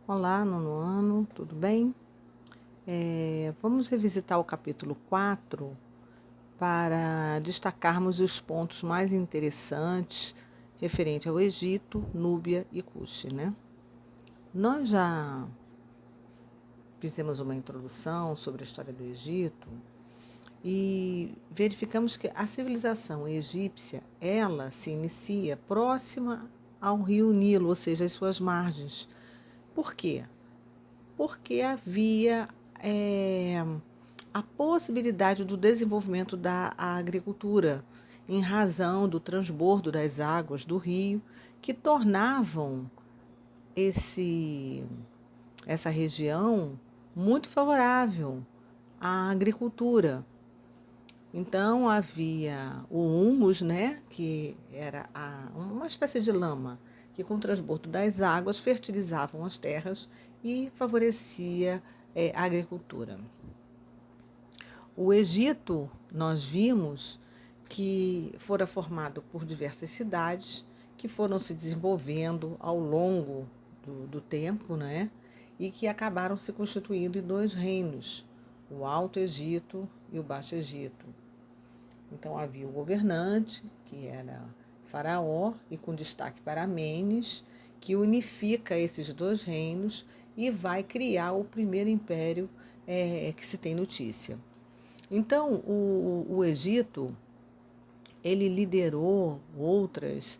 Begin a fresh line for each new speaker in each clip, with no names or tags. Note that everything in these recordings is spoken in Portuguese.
Olá, nono ano, tudo bem? Vamos revisitar o capítulo 4 para destacarmos os pontos mais interessantes referente ao Egito, Núbia e Cuxi, né? Nós já fizemos uma introdução sobre a história do Egito e verificamos que a civilização egípcia, ela se inicia próxima ao rio Nilo, ou seja, às suas margens. Por quê? Porque havia a possibilidade do desenvolvimento da agricultura, em razão do transbordo das águas do rio, que tornavam essa região muito favorável à agricultura. Então havia o humus, né, que era uma espécie de lama, que com o transbordo das águas fertilizavam as terras e favorecia a agricultura. O Egito, nós vimos que fora formado por diversas cidades que foram se desenvolvendo ao longo do tempo, né? E que acabaram se constituindo em dois reinos, o Alto Egito e o Baixo Egito. Então havia o governante, que era Faraó, e com destaque para Menes, que unifica esses dois reinos e vai criar o primeiro império que se tem notícia. Então, o Egito, ele liderou outras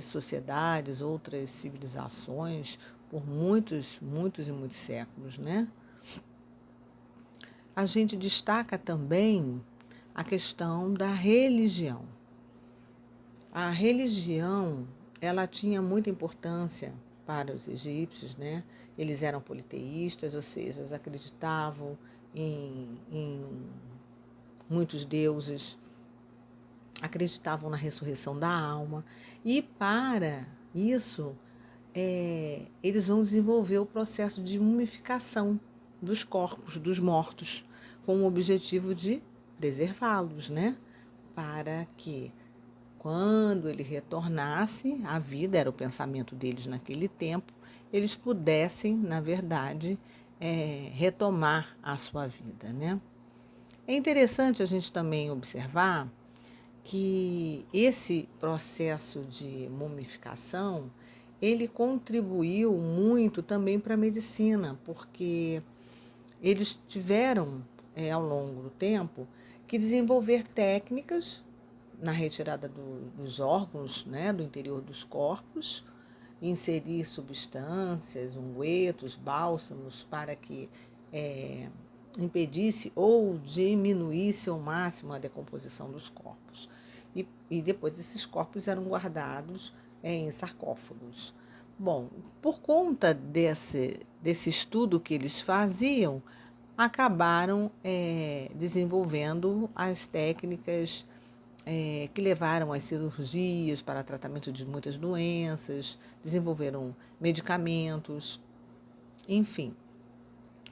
sociedades, outras civilizações por muitos e muitos séculos, né? A gente destaca também a questão da religião. A religião, ela tinha muita importância para os egípcios, né? Eles eram politeístas, ou seja, eles acreditavam em muitos deuses, acreditavam na ressurreição da alma, e para isso eles vão desenvolver o processo de mumificação dos corpos dos mortos, com o objetivo de preservá-los, né? Para que quando ele retornasse à vida, era o pensamento deles naquele tempo, eles pudessem, na verdade, retomar a sua vida, né? É interessante a gente também observar que esse processo de mumificação, ele contribuiu muito também para a medicina, porque eles tiveram, ao longo do tempo, que desenvolver técnicas na retirada dos órgãos, né, do interior dos corpos, inserir substâncias, ungüentos, bálsamos, para que impedisse ou diminuísse ao máximo a decomposição dos corpos. E depois esses corpos eram guardados em sarcófagos. Bom, por conta desse estudo que eles faziam, acabaram desenvolvendo as técnicas que levaram às cirurgias para tratamento de muitas doenças, desenvolveram medicamentos, enfim,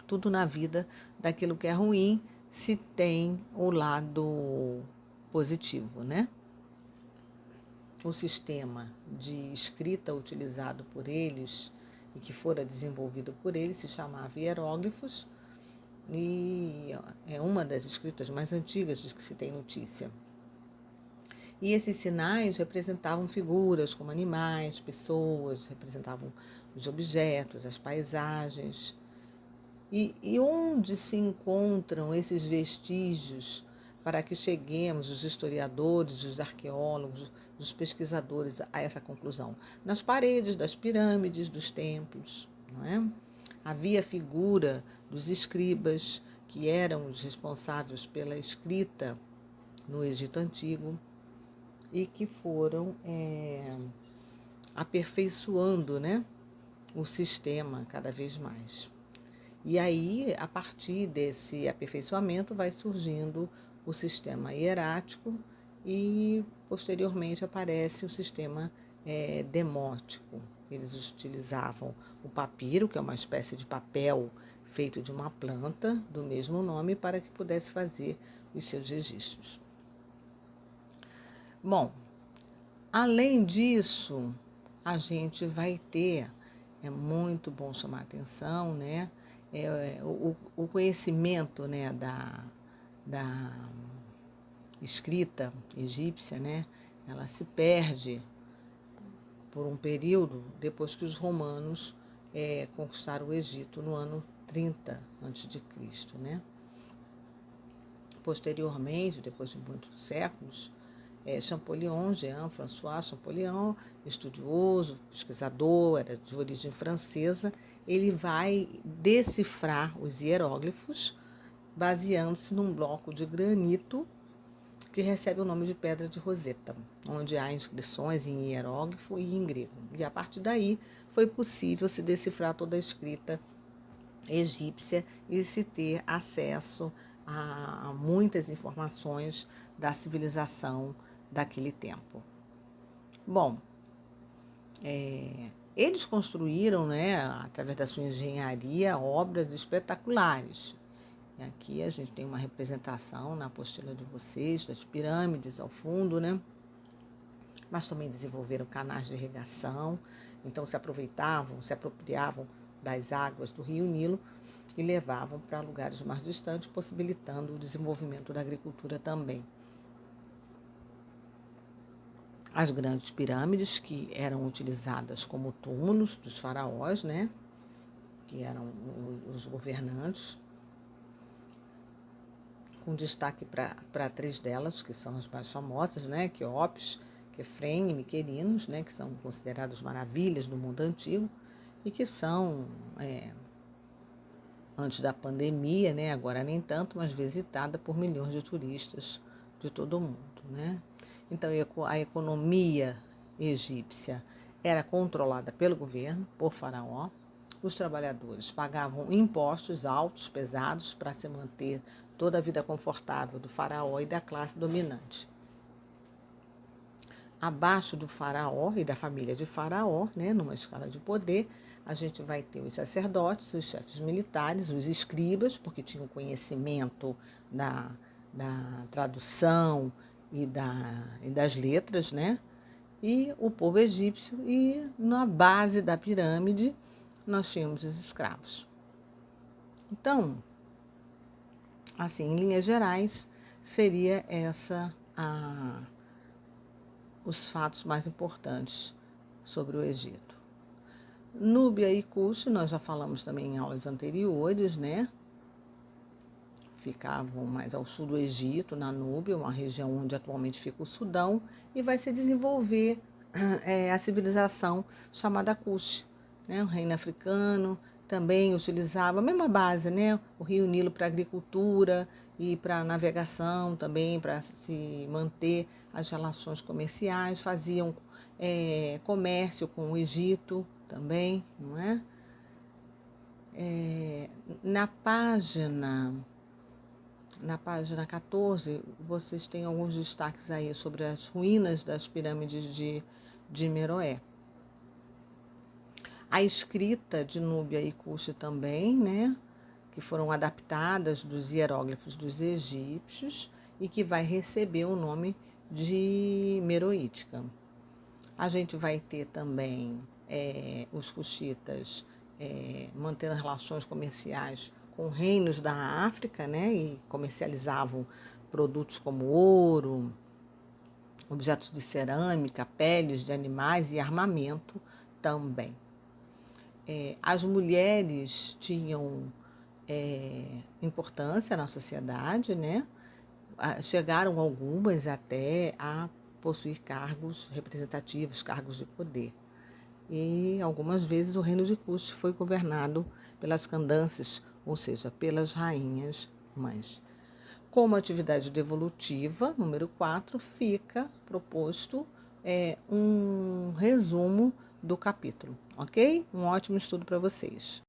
tudo na vida daquilo que é ruim se tem o lado positivo, né? O sistema de escrita utilizado por eles e que fora desenvolvido por eles se chamava hieróglifos e é uma das escritas mais antigas de que se tem notícia. E esses sinais representavam figuras como animais, pessoas, representavam os objetos, as paisagens. E onde se encontram esses vestígios para que cheguemos, os historiadores, os arqueólogos, os pesquisadores, a essa conclusão? Nas paredes das pirâmides, dos templos, não é? Havia a figura dos escribas, que eram os responsáveis pela escrita no Egito Antigo e que foram aperfeiçoando, né, o sistema cada vez mais. E aí, a partir desse aperfeiçoamento, vai surgindo o sistema hierático e, posteriormente, aparece o sistema demótico. Eles utilizavam o papiro, que é uma espécie de papel feito de uma planta do mesmo nome, para que pudesse fazer os seus registros. Bom, além disso, a gente vai ter é muito bom chamar a atenção, né? O conhecimento, né, da escrita egípcia, né, ela se perde por um período depois que os romanos conquistaram o Egito no ano 30 a.C., né? Posteriormente, depois de muitos séculos, Champollion, Jean-François Champollion, estudioso, pesquisador, era de origem francesa, ele vai decifrar os hieróglifos baseando-se num bloco de granito que recebe o nome de Pedra de Roseta, onde há inscrições em hieróglifo e em grego. E a partir daí foi possível se decifrar toda a escrita egípcia e se ter acesso a muitas informações da civilização daquele tempo. Bom, eles construíram, né, através da sua engenharia, obras espetaculares. E aqui a gente tem uma representação na apostila de vocês, das pirâmides ao fundo, né? Mas também desenvolveram canais de irrigação, então se apropriavam das águas do rio Nilo e levavam para lugares mais distantes, possibilitando o desenvolvimento da agricultura também. As grandes pirâmides, que eram utilizadas como túmulos dos faraós, né? Que eram os governantes, com destaque para 3 delas, que são as mais famosas, né? Quéops, Quefren e Miquerinos, né? Que são consideradas maravilhas do mundo antigo e que são, antes da pandemia, né? Agora nem tanto, mas visitada por milhões de turistas de todo o mundo, né? Então, a economia egípcia era controlada pelo governo, por faraó. Os trabalhadores pagavam impostos altos, pesados, para se manter toda a vida confortável do faraó e da classe dominante. Abaixo do faraó e da família de faraó, né, numa escala de poder, a gente vai ter os sacerdotes, os chefes militares, os escribas, porque tinham conhecimento da tradução e das letras, né? E o povo egípcio, e na base da pirâmide nós tínhamos os escravos. Então, assim, em linhas gerais, seria os fatos mais importantes sobre o Egito. Núbia e Cuxo, nós já falamos também em aulas anteriores, né? Ficavam mais ao sul do Egito, na Núbia, uma região onde atualmente fica o Sudão, e vai se desenvolver a civilização chamada Cuxo, né? O reino africano também utilizava a mesma base, né? O rio Nilo para agricultura e para navegação também, para se manter as relações comerciais, faziam comércio com o Egito também, não é? Na página 14, vocês têm alguns destaques aí sobre as ruínas das pirâmides de Meroé. A escrita de Núbia e Cuxo também, né, que foram adaptadas dos hieróglifos dos egípcios e que vai receber o nome de Meroítica. A gente vai ter também os cuxitas mantendo relações comerciais com reinos da África, né, e comercializavam produtos como ouro, objetos de cerâmica, peles de animais e armamento também. As mulheres tinham importância na sociedade, né? Chegaram algumas até a possuir cargos representativos, cargos de poder. E algumas vezes o reino de Cuxo foi governado pelas Candânces, ou seja, pelas rainhas mães. Como atividade devolutiva, número 4, fica proposto um resumo do capítulo, ok? Um ótimo estudo para vocês.